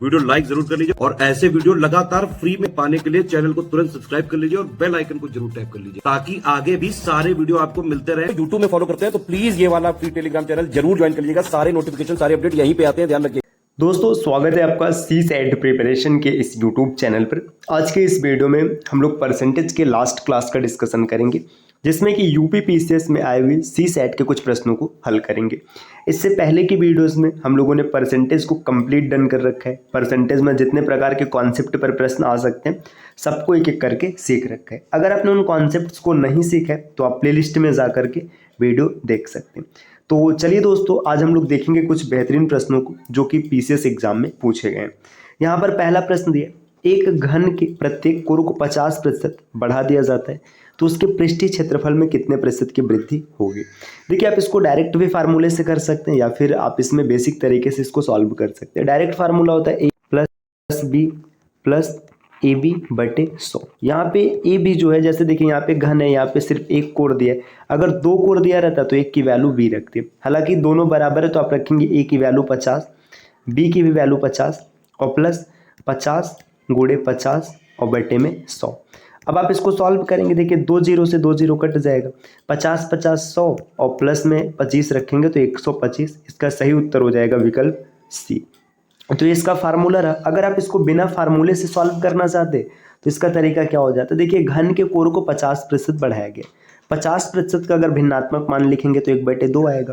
Video like जरूर कर लीजिए और ऐसे वीडियो लगातार फ्री में पाने के लिए चैनल को तुरंत सब्सक्राइब कर लीजिए और बेल आइकन को जरूर टैप कर लीजिए ताकि आगे भी सारे वीडियो आपको मिलते रहे। यूट्यूब में फॉलो करते हैं तो प्लीज ये वाला फ्री टेलीग्राम चैनल जरूर ज्वाइन कर लीजिएगा। सारे नोटिफिकेशन सारे अपडेट यहीं पे आते हैं, ध्यान रखिए। दोस्तों स्वागत है आपका सी सेट प्रिपरेशन के इस यूट्यूब चैनल पर। आज के इस वीडियो में हम लोग परसेंटेज के लास्ट क्लास का डिस्कशन करेंगे, जिसमें कि यूपी पीसीएस में आए हुए सी सेट के कुछ प्रश्नों को हल करेंगे। इससे पहले की वीडियोस में हम लोगों ने परसेंटेज को कंप्लीट डन कर रखा है। परसेंटेज में जितने प्रकार के कॉन्सेप्ट पर प्रश्न आ सकते हैं सबको एक एक करके सीख रखा है। अगर आपने उन कॉन्सेप्ट्स को नहीं सीखा है तो आप प्लेलिस्ट में जा करके वीडियो देख सकते हैं। तो चलिए दोस्तों, आज हम लोग देखेंगे कुछ बेहतरीन प्रश्नों को जो कि पीसीएस एग्जाम में पूछे गए हैं। यहाँ पर पहला प्रश्न दिया, एक घन के प्रत्येक कोण को 50% बढ़ा दिया जाता है तो उसके पृष्ठीय क्षेत्रफल में कितने प्रतिशत की वृद्धि होगी। देखिए, आप इसको डायरेक्ट भी फार्मूले से कर सकते हैं या फिर आप इसमें बेसिक तरीके से इसको सॉल्व कर सकते हैं। डायरेक्ट फार्मूला होता है A plus B plus A B बटे 100। यहाँ पे ए बी जो है, जैसे देखिए यहाँ पे घन है, यहाँ पे सिर्फ एक कोण दिया है। अगर दो कोण दिया रहता तो एक की वैल्यू बी रखती है। हालांकि दोनों बराबर है तो आप रखेंगे ए की वैल्यू 50, बी की भी वैल्यू 50 और प्लस 50 गुणे 50 और बटे में 100। अब आप इसको सॉल्व करेंगे, देखिए 2 जीरो से 2 जीरो कट जाएगा, 50 50 100 और प्लस में 25 रखेंगे तो 125। इसका सही उत्तर हो जाएगा विकल्प सी। तो इसका फार्मूला रहा। अगर आप इसको बिना फार्मूले से सॉल्व करना चाहते तो इसका तरीका क्या हो जाता है। देखिए, घन के कोण को 50% बढ़ाया गया। 50% का अगर भिन्नात्मक मान लिखेंगे तो 1/2 आएगा।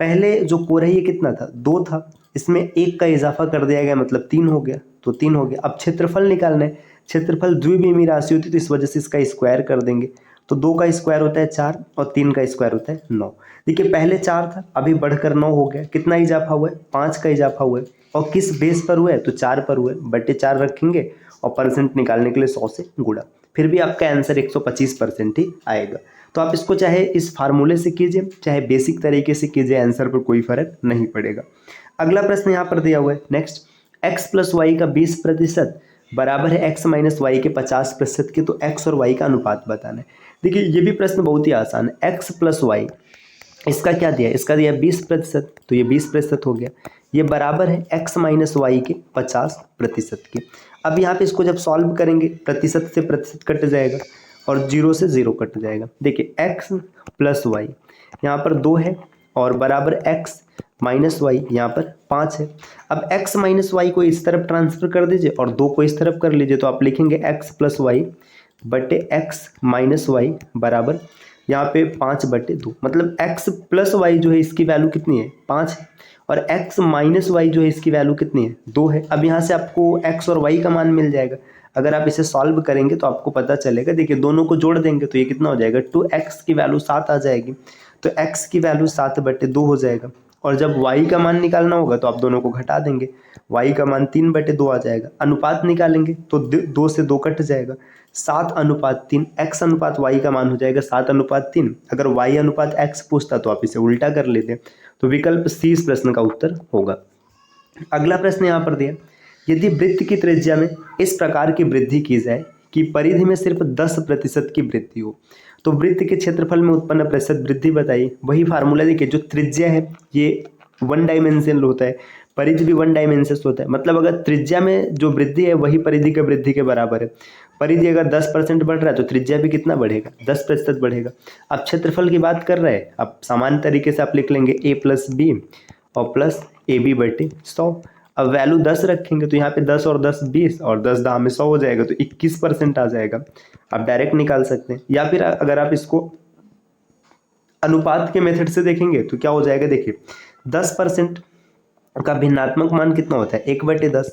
पहले जो कोण है ये कितना था, 2 था, इसमें 1 का इजाफा कर दिया गया मतलब 3 हो गया, तो 3 हो गया। अब क्षेत्रफल निकालना है। क्षेत्रफल द्विविमीय राशि होती है तो इस वजह से इसका स्क्वायर कर देंगे, तो 2 का स्क्वायर होता है 4 और 3 का स्क्वायर होता है 9। देखिए, पहले 4 था, अभी बढ़कर 9 हो गया। कितना इजाफा हुआ है, 5 का इजाफा हुआ है। और किस बेस पर हुआ है, तो 4 पर हुआ है, बटे 4 रखेंगे और परसेंट निकालने के लिए 100 से गुणा, फिर भी आपका आंसर 125% ही आएगा। तो आप इसको चाहे इस फार्मूले से कीजिए चाहे बेसिक तरीके से कीजिए, आंसर पर कोई फर्क नहीं पड़ेगा। अगला प्रश्न यहाँ पर दिया हुआ है नेक्स्ट, x प्लस वाई का 20% बराबर है x माइनस वाई के 50% के, तो x और y का अनुपात बताना है। देखिए, ये भी प्रश्न बहुत ही आसान है। x प्लस वाई, इसका क्या दिया, इसका दिया 20%, तो ये 20% हो गया। ये बराबर है x माइनस वाई के 50% के। अब यहाँ पे इसको जब सॉल्व करेंगे प्रतिशत से प्रतिशत कट जाएगा और 0 से 0 कट जाएगा। देखिए, x प्लस वाई यहाँ पर 2 है और बराबर x माइनस वाई यहाँ पर 5 है। अब x माइनस वाई को इस तरफ ट्रांसफर कर दीजिए और 2 को इस तरफ कर लीजिए, तो आप लिखेंगे x प्लस वाई बटे x माइनस वाई बराबर यहाँ पे 5/2। मतलब x प्लस वाई जो है इसकी वैल्यू कितनी है, 5 है, और x माइनस वाई जो है इसकी वैल्यू कितनी है, 2 है। अब यहाँ से आपको x और y का मान मिल जाएगा। अगर आप इसे सॉल्व करेंगे तो आपको पता चलेगा। देखिए, दोनों को जोड़ देंगे तो ये कितना हो जाएगा, 2x की वैल्यू 7 आ जाएगी, तो x की वैल्यू 7/2 हो जाएगा। और जब y का मान निकालना होगा तो आप दोनों को घटा देंगे, y का मान 3/2 आ जाएगा। अनुपात निकालेंगे तो 2 से 2 कट जाएगा, 7:3, x अनुपात y का मान हो जाएगा 7:3। अगर y अनुपात x पूछता तो आप इसे उल्टा कर लेते, तो विकल्प सी इस प्रश्न का उत्तर होगा। अगला प्रश्न यहाँ पर दिया, यदि वृत्त की त्रिज्या में इस प्रकार की वृद्धि की जाए कि परिधि में सिर्फ 10% की वृद्धि हो तो वृत्त के क्षेत्रफल में उत्पन्न प्रतिशत वृद्धि बताइए। वही फार्मूला देखिए, जो त्रिज्या है ये 1 डायमेंशनल होता है, परिधि भी 1 डायमेंशनल होता है। मतलब अगर त्रिज्या में जो वृद्धि है वही परिधि के वृद्धि के बराबर है। परिधि अगर 10% बढ़ रहा है तो त्रिज्या भी कितना बढ़ेगा, 10% बढ़ेगा। अब क्षेत्रफल की बात कर रहे हैं, अब सामान्य तरीके से आप लिख लेंगे a प्लस बी और प्लस ए बी बटे 100। अब वैल्यू 10 रखेंगे तो यहाँ पे 10 और 10 20 और 10 दाम में 100 हो जाएगा, तो 21% आ जाएगा। आप डायरेक्ट निकाल सकते हैं, या फिर अगर आप इसको अनुपात के मेथड से देखेंगे तो क्या हो जाएगा। देखिए, 10% का भिन्नात्मक मान कितना होता है, 1/10।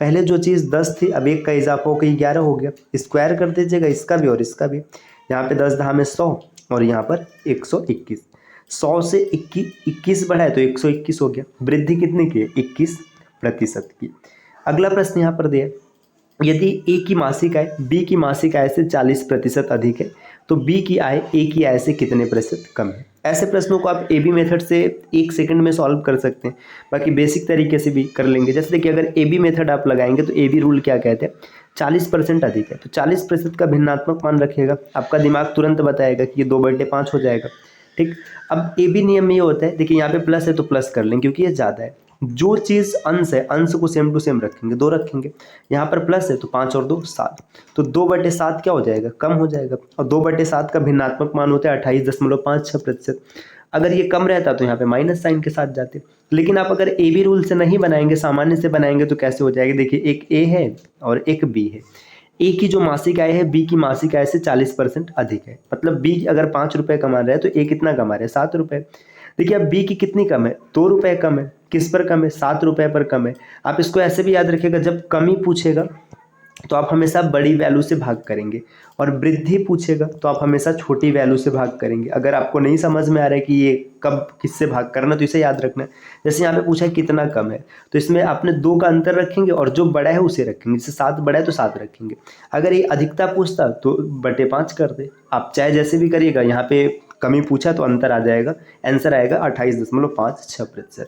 पहले जो चीज़ 10 थी अब 1 का इजाफा होकर 11 हो गया, स्क्वायर कर दीजिएगा इसका भी और इसका भी। यहाँ पे 10 दहा में 100 और यहाँ पर 121। 100 से 21 बढ़ा है तो 121 हो गया। वृद्धि कितने की है, 21% की। अगला प्रश्न यहाँ पर दिया, यदि ए की मासिक आय बी की मासिक आय से 40% अधिक है तो बी की आय ए की आय से कितने प्रतिशत कम है। ऐसे प्रश्नों को आप ए बी मेथड से 1 सेकंड में सॉल्व कर सकते हैं, बाकी बेसिक तरीके से भी कर लेंगे। जैसे देखिए, अगर ए बी मेथड आप लगाएंगे तो ए बी रूल क्या कहते हैं, 40% अधिक है तो 40% का भिन्नात्मक मान रखिएगा, आपका दिमाग तुरंत बताएगा कि ये 2/5 हो जाएगा। ठीक, अब ए बी नियम में ये होता है, देखिए यहाँ पे प्लस है तो प्लस कर लें क्योंकि ये ज़्यादा है, जो चीज़ अंश है अंश को सेम टू सेम रखेंगे, 2 रखेंगे। यहाँ पर प्लस है तो 5 और 2 7, तो 2/7 क्या हो जाएगा, कम हो जाएगा। और 2/7 का भिन्नात्मक मान होता है 28.56%। अगर ये कम रहता तो यहाँ पे माइनस साइन के साथ जाते। लेकिन आप अगर ए बी रूल से नहीं बनाएंगे, सामान्य से बनाएंगे तो कैसे हो जाएगा, देखिए एक ए है और एक बी है। ए की जो मासिक आय है बी की मासिक आय से 40% अधिक है। मतलब बी अगर 5 रुपये कमा रहा है तो ए कितना कमा रहा है, 7 रुपये। देखिए अब बी की कितनी कम है, 2 रुपये कम है। किस पर कम है, 7 रुपये पर कम है। आप इसको ऐसे भी याद रखिएगा, जब कमी पूछेगा तो आप हमेशा बड़ी वैल्यू से भाग करेंगे, और वृद्धि पूछेगा तो आप हमेशा छोटी वैल्यू से भाग करेंगे। अगर आपको नहीं समझ में आ रहा है कि ये कब किससे भाग करना, तो इसे याद रखना है। जैसे यहाँ पे पूछा है कितना कम है, तो इसमें आपने 2 का अंतर रखेंगे और जो बड़ा है उसे रखेंगे। जैसे 7 बड़ा है तो 7 रखेंगे। अगर ये अधिकता पूछता तो बटे 5 कर दे। आप चाहे जैसे भी करिएगा, यहाँ पे कमी पूछा तो अंतर आ जाएगा, आंसर आएगा 28.56%।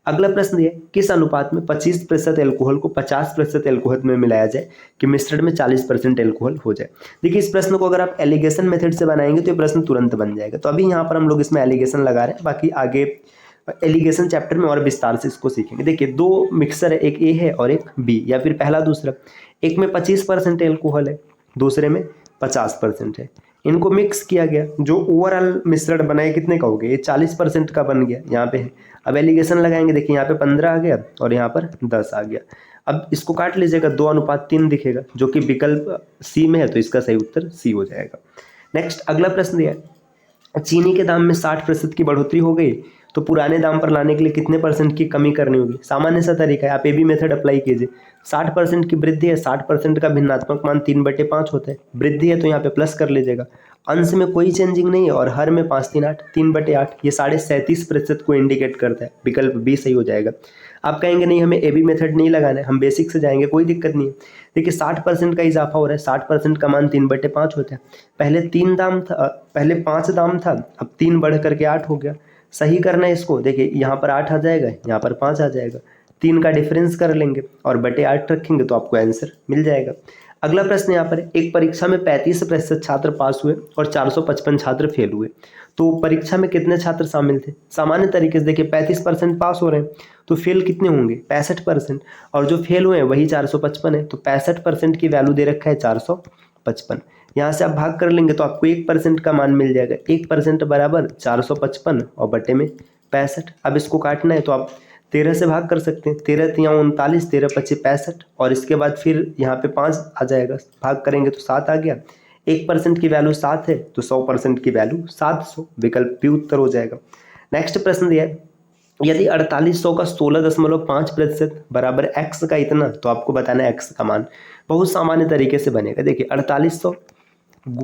अगला प्रश्न ये, किस अनुपात में 25% एल्कोहल को 50% एल्कोहल में मिलाया जाए कि मिश्रण में 40% एल्कोहल हो जाए। देखिए इस प्रश्न को अगर आप एलिगेशन मेथड से बनाएंगे तो ये प्रश्न तुरंत बन जाएगा। तो अभी यहाँ पर हम लोग इसमें एलिगेशन लगा रहे हैं, बाकी आगे एलिगेशन चैप्टर में और विस्तार से इसको सीखेंगे। देखिए 2 मिक्सर है, एक ए है और एक बी, या फिर पहला दूसरा। एक में 25% एल्कोहल है, दूसरे में 50% है। इनको मिक्स किया गया, जो ओवरऑल मिश्रण बनाए कितने का हो गया, ये 40% का बन गया, यहाँ पे है। अब एलिगेशन लगाएंगे, देखिए यहाँ पे 15 आ गया और यहाँ पर 10 आ गया। अब इसको काट लीजिएगा, 2:3 दिखेगा, जो कि विकल्प सी में है, तो इसका सही उत्तर सी हो जाएगा। नेक्स्ट अगला प्रश्न दिया है, चीनी के दाम में 60% की बढ़ोतरी हो गई तो पुराने दाम पर लाने के लिए कितने % की कमी करनी होगी। सामान्य सा तरीका है, आप ये भी मेथड अप्लाई कीजिए। 60% की वृद्धि है, 60% का भिन्नात्मक मान 3/5 होता है। वृद्धि है तो यहाँ पे प्लस कर लीजिएगा। अंश में कोई चेंजिंग नहीं है और हर में 5 3 8, 3/8, ये 37.5% को इंडिकेट करता है। विकल्प बी सही हो जाएगा। आप कहेंगे नहीं हमें ए बी मेथड नहीं लगाना है, हम बेसिक से जाएंगे, कोई दिक्कत नहीं है। देखिए 60% का इजाफा हो रहा है, 60% का मान 3/5 होता है। पहले 3 दाम था, पहले 5 दाम था, अब 3 बढ़ करके 8 हो गया। सही करना है इसको, देखिए यहाँ पर 8 आ जाएगा, यहाँ पर 5 आ जाएगा। 3 का डिफरेंस कर लेंगे और बटे 8 रखेंगे तो आपको आंसर मिल जाएगा। अगला प्रश्न यहाँ पर, एक परीक्षा में 35% छात्र पास हुए और 455 छात्र फेल हुए, तो परीक्षा में कितने छात्र शामिल थे। सामान्य तरीके से देखिए 35% पास हो रहे हैं तो फेल कितने होंगे, 65%, और जो फेल हुए हैं वही 455 है, तो 65% की वैल्यू दे रखा है 455। यहाँ से आप भाग कर लेंगे तो आपको 1% का मान मिल जाएगा। 1% बराबर 455 और बटे में 65। अब इसको काटना है तो आप 13 से भाग कर सकते हैं। 13 × 39, 13 × 25 65, और इसके बाद फिर यहाँ पे 5 आ जाएगा, भाग करेंगे तो 7 आ गया। 1% की वैल्यू 7 है तो 100% की वैल्यू 700, विकल्प बी उत्तर हो जाएगा। नेक्स्ट प्रश्न दिया है, यदि 4800 का 16.5% बराबर x का इतना, तो आपको बताना है x का मान। बहुत सामान्य तरीके से बनेगा। देखिए 4800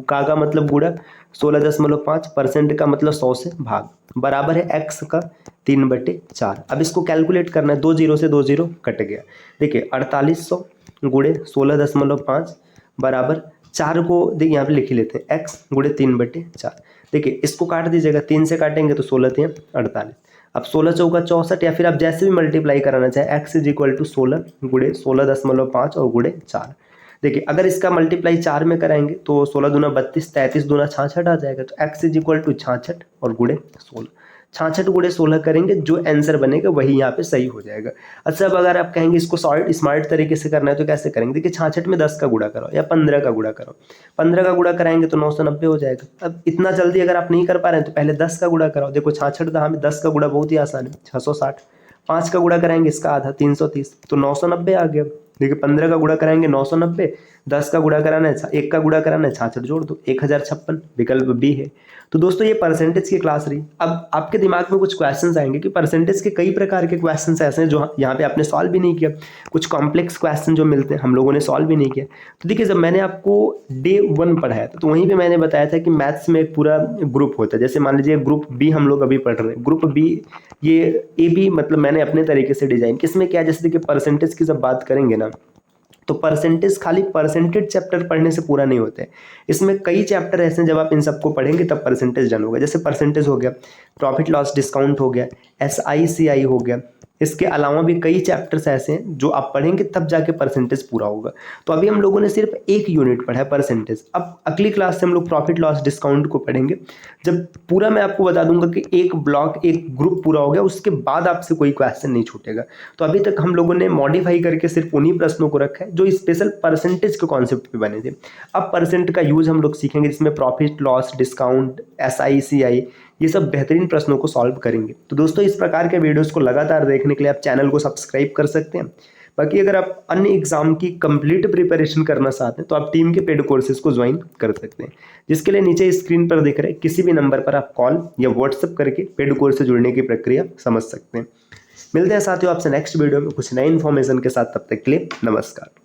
का मतलब गुणा, 16.5% का मतलब 100 से भाग, बराबर है x का 3/4। अब इसको कैलकुलेट करना है, 2 0 से 2 0 कट गया। देखिए 4800 गुणे 16.5 बराबर 4 को देखिए यहाँ पे लिख ही लेते हैं, x गुणे 3/4। देखिए इसको काट दीजिएगा, 3 से काटेंगे तो 16 3 48। अब 16 चौका 64, या फिर आप जैसे भी मल्टीप्लाई कराना चाहे, x = 16 गुणे 16.5 और गुणे 4। देखिए अगर इसका मल्टीप्लाई 4 में कराएंगे तो 16 दूना 32, 33 दूना 66 आ जाएगा, तो x = 66 और गुणे 16। 66 गुणे 16 करेंगे, जो आंसर बनेगा वही यहाँ पे सही हो जाएगा। अच्छा अब अगर आप कहेंगे इसको स्मार्ट तरीके से करना है तो कैसे करेंगे, देखिए 66 में 10 का गुणा करो या 15 का गुणा करो। 15 का गुणा कराएंगे तो 990 हो जाएगा। अब इतना जल्दी अगर आप नहीं कर पा रहे हैं तो पहले 10 का गुणा कराओ। देखो 66 था, हमें 10 का गुणा बहुत ही आसान है, 660। 5 का गुणा कराएंगे इसका आधा 330, तो 990 आ गया। देखिए 15 का गुणा कराएंगे 990, 10 का गुणा कराना है, 1 का गुणा कराना है, 66 जोड़ दो, 1056, विकल्प बी है। तो दोस्तों ये परसेंटेज की क्लास रही। अब आपके दिमाग में कुछ क्वेश्चंस आएंगे कि परसेंटेज के कई प्रकार के क्वेश्चंस ऐसे हैं जो यहाँ पे आपने सॉल्व भी नहीं किया। कुछ कॉम्प्लेक्स क्वेश्चन जो मिलते हैं हम लोगों ने सॉल्व भी नहीं किया। तो देखिए जब मैंने आपको डे 1 पढ़ाया था तो वहीं पे मैंने बताया था कि मैथ्स में एक पूरा ग्रुप होता है। जैसे मान लीजिए ग्रुप बी हम लोग अभी पढ़ रहे हैं, ग्रुप बी ये ए बी मतलब मैंने अपने तरीके से डिजाइन, किसमें क्या, जैसे देखिए परसेंटेज की जब बात करेंगे ना तो परसेंटेज खाली परसेंटेज चैप्टर पढ़ने से पूरा नहीं होता है। इसमें कई चैप्टर ऐसे हैं, जब आप इन सबको पढ़ेंगे तब परसेंटेज डन होगा। जैसे परसेंटेज हो गया, प्रॉफिट लॉस डिस्काउंट हो गया, SICI हो गया, इसके अलावा भी कई चैप्टर्स ऐसे हैं जो आप पढ़ेंगे तब जाके परसेंटेज पूरा होगा। तो अभी हम लोगों ने सिर्फ एक यूनिट पढ़ा है परसेंटेज। अब अगली क्लास से हम लोग प्रॉफिट लॉस डिस्काउंट को पढ़ेंगे। जब पूरा मैं आपको बता दूंगा कि एक ब्लॉक एक ग्रुप पूरा हो गया, उसके बाद आपसे कोई क्वेश्चन नहीं छूटेगा। तो अभी तक हम लोगों ने मॉडिफाई करके सिर्फ उन्हीं प्रश्नों को रखा है जो स्पेशल परसेंटेज के कॉन्सेप्ट पे बने थे। अब परसेंट का यूज हम लोग सीखेंगे, जिसमें profit loss discount, SI CI, ये सब बेहतरीन प्रश्नों को सॉल्व करेंगे। तो दोस्तों इस प्रकार के वीडियोस को लगातार देखने के लिए आप चैनल को सब्सक्राइब कर सकते हैं। बाकी अगर आप अन्य एग्जाम की कंप्लीट प्रिपरेशन करना चाहते हैं तो आप टीम के पेड कोर्सेज को ज्वाइन कर सकते हैं, जिसके लिए नीचे स्क्रीन पर दिख रहे किसी भी नंबर पर आप कॉल या व्हाट्सएप करके पेड कोर्स से जुड़ने की प्रक्रिया समझ सकते हैं। मिलते हैं साथियों आपसे नेक्स्ट वीडियो में कुछ नए इन्फॉर्मेशन के साथ। तब तक के लिए नमस्कार।